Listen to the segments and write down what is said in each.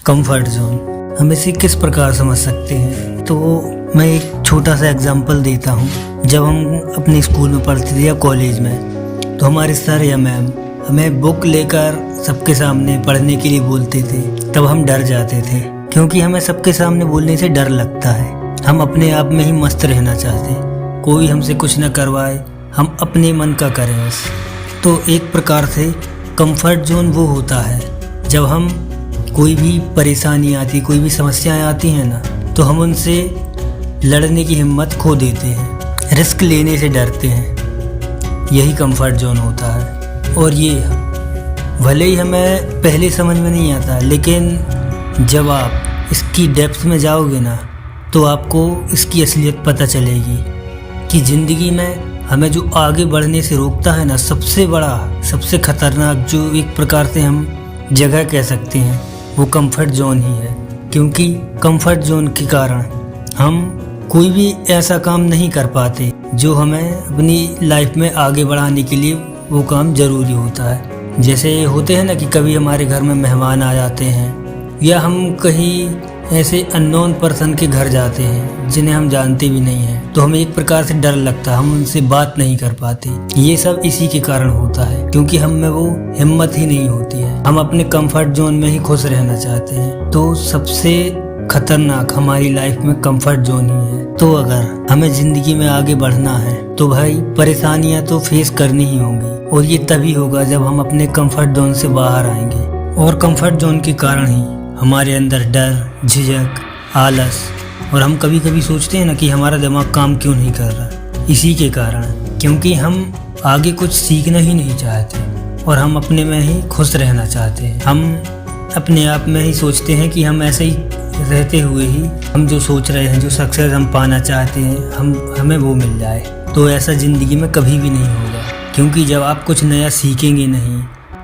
Comfort zone हम इसे किस प्रकार समझ सकते हैं, तो मैं एक छोटा सा एग्जांपल देता हूँ। जब हम अपने स्कूल में पढ़ते थे या कॉलेज में, तो हमारे सर या मैम हमें बुक लेकर सबके सामने पढ़ने के लिए बोलते थे, तब हम डर जाते थे, क्योंकि हमें सबके सामने बोलने से डर लगता है। हम अपने आप में ही मस्त रहना चाहते हैं, कोई हमसे कुछ न करवाए, हम अपने मन का करें बस। तो एक प्रकार से कंफर्ट जोन वो होता है जब हम कोई भी परेशानी आती, कोई भी समस्याएं आती हैं ना, तो हम उनसे लड़ने की हिम्मत खो देते हैं, रिस्क लेने से डरते हैं। यही कंफर्ट जोन होता है। और ये भले ही हमें पहले समझ में नहीं आता, लेकिन जब आप इसकी डेप्थ में जाओगे ना, तो आपको इसकी असलियत पता चलेगी कि ज़िंदगी में हमें जो आगे बढ़ने से रोकता है ना, सबसे बड़ा, सबसे खतरनाक जो एक प्रकार से हम जगह कह सकते हैं, वो कंफर्ट जोन ही है। क्योंकि कंफर्ट जोन के कारण हम कोई भी ऐसा काम नहीं कर पाते जो हमें अपनी लाइफ में आगे बढ़ाने के लिए वो काम ज़रूरी होता है। जैसे होते हैं ना कि कभी हमारे घर में मेहमान आ जाते हैं, या हम कहीं ऐसे अननोन पर्सन के घर जाते हैं जिन्हें हम जानते भी नहीं हैं, तो हमें एक प्रकार से डर लगता है, हम उनसे बात नहीं कर पाते। ये सब इसी के कारण होता है, क्योंकि हम में वो हिम्मत ही नहीं होती है। हम अपने कंफर्ट जोन में ही खुश रहना चाहते हैं। तो सबसे खतरनाक हमारी लाइफ में कंफर्ट जोन ही है। तो अगर हमें जिंदगी में आगे बढ़ना है, तो भाई परेशानियां तो फेस करनी ही होंगी, और ये तभी होगा जब हम अपने कंफर्ट जोन से बाहर आएंगे। और कंफर्ट जोन के कारण ही हमारे अंदर डर, झिझक, आलस, और हम कभी कभी सोचते हैं ना कि हमारा दिमाग काम क्यों नहीं कर रहा। इसी के कारण, क्योंकि हम आगे कुछ सीखना ही नहीं चाहते, और हम अपने में ही खुश रहना चाहते हैं। हम अपने आप में ही सोचते हैं कि हम ऐसे ही रहते हुए ही हम जो सोच रहे हैं, जो सक्सेस हम पाना चाहते हैं, हमें वो मिल जाए। तो ऐसा ज़िंदगी में कभी भी नहीं होगा, क्योंकि जब आप कुछ नया सीखेंगे नहीं,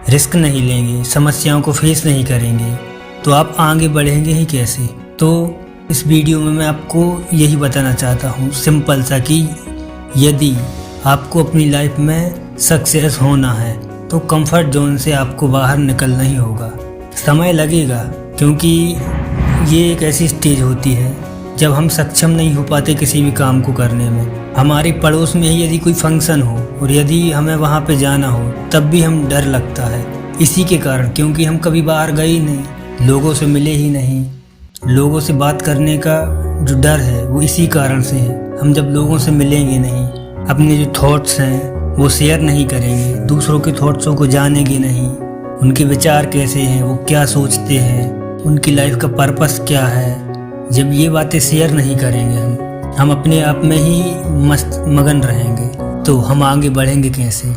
रिस्क नहीं लेंगे, समस्याओं को फेस नहीं करेंगे, तो आप आगे बढ़ेंगे ही कैसे। तो इस वीडियो में मैं आपको यही बताना चाहता हूँ सिंपल सा, कि यदि आपको अपनी लाइफ में सक्सेस होना है, तो कंफर्ट जोन से आपको बाहर निकलना ही होगा। समय लगेगा, क्योंकि ये एक ऐसी स्टेज होती है जब हम सक्षम नहीं हो पाते किसी भी काम को करने में। हमारे पड़ोस में ही यदि कोई फंक्शन हो और यदि हमें वहाँ पे जाना हो, तब भी हम डर लगता है। इसी के कारण, क्योंकि हम कभी बाहर गए ही नहीं, लोगों से मिले ही नहीं, लोगों से बात करने का जो डर है वो इसी कारण से है। हम जब लोगों से मिलेंगे नहीं, अपने जो थॉट्स हैं वो शेयर नहीं करेंगे, दूसरों के थॉट्सों को जानेंगे नहीं, उनके विचार कैसे हैं, वो क्या सोचते हैं, उनकी लाइफ का पर्पस क्या है, जब ये बातें शेयर नहीं करेंगे, हम अपने आप में ही मस्त मगन रहेंगे, तो हम आगे बढ़ेंगे कैसे।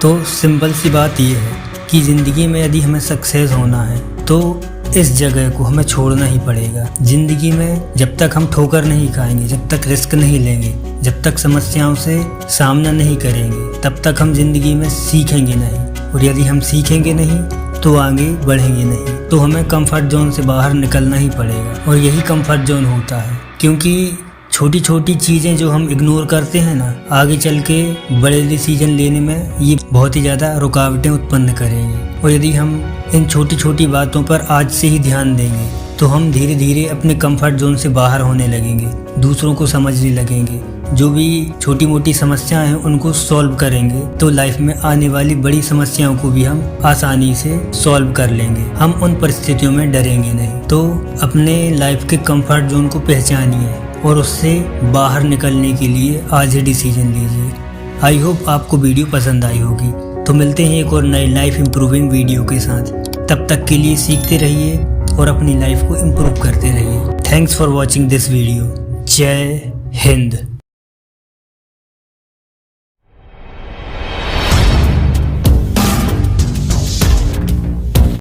तो सिंपल सी बात ये है कि ज़िंदगी में यदि हमें सक्सेस होना है, तो इस जगह को हमें छोड़ना ही पड़ेगा। ज़िंदगी में जब तक हम ठोकर नहीं खाएंगे, जब तक रिस्क नहीं लेंगे, जब तक समस्याओं से सामना नहीं करेंगे, तब तक हम ज़िंदगी में सीखेंगे नहीं, और यदि हम सीखेंगे नहीं तो आगे बढ़ेंगे नहीं। तो हमें कंफर्ट जोन से बाहर निकलना ही पड़ेगा, और यही कंफर्ट जोन होता है। क्योंकि छोटी छोटी चीज़ें जो हम इग्नोर करते हैं ना, आगे चल के बड़े डिसीजन लेने में ये बहुत ही ज़्यादा रुकावटें उत्पन्न करेंगे। और यदि हम इन छोटी छोटी बातों पर आज से ही ध्यान देंगे, तो हम धीरे धीरे अपने कंफर्ट जोन से बाहर होने लगेंगे, दूसरों को समझने लगेंगे, जो भी छोटी मोटी समस्याएं हैं उनको सॉल्व करेंगे, तो लाइफ में आने वाली बड़ी समस्याओं को भी हम आसानी से सॉल्व कर लेंगे। हम उन परिस्थितियों में डरेंगे नहीं। तो अपने लाइफ के कंफर्ट जोन को पहचानिए और उससे बाहर निकलने के लिए आज ही डिसीजन लीजिए। आई होप आपको वीडियो पसंद आई होगी। तो मिलते हैं एक और नई लाइफ इम्प्रूविंग वीडियो के साथ। तब तक के लिए सीखते रहिए और अपनी लाइफ को इम्प्रूव करते रहिए। Thanks for watching this video. जय हिंद।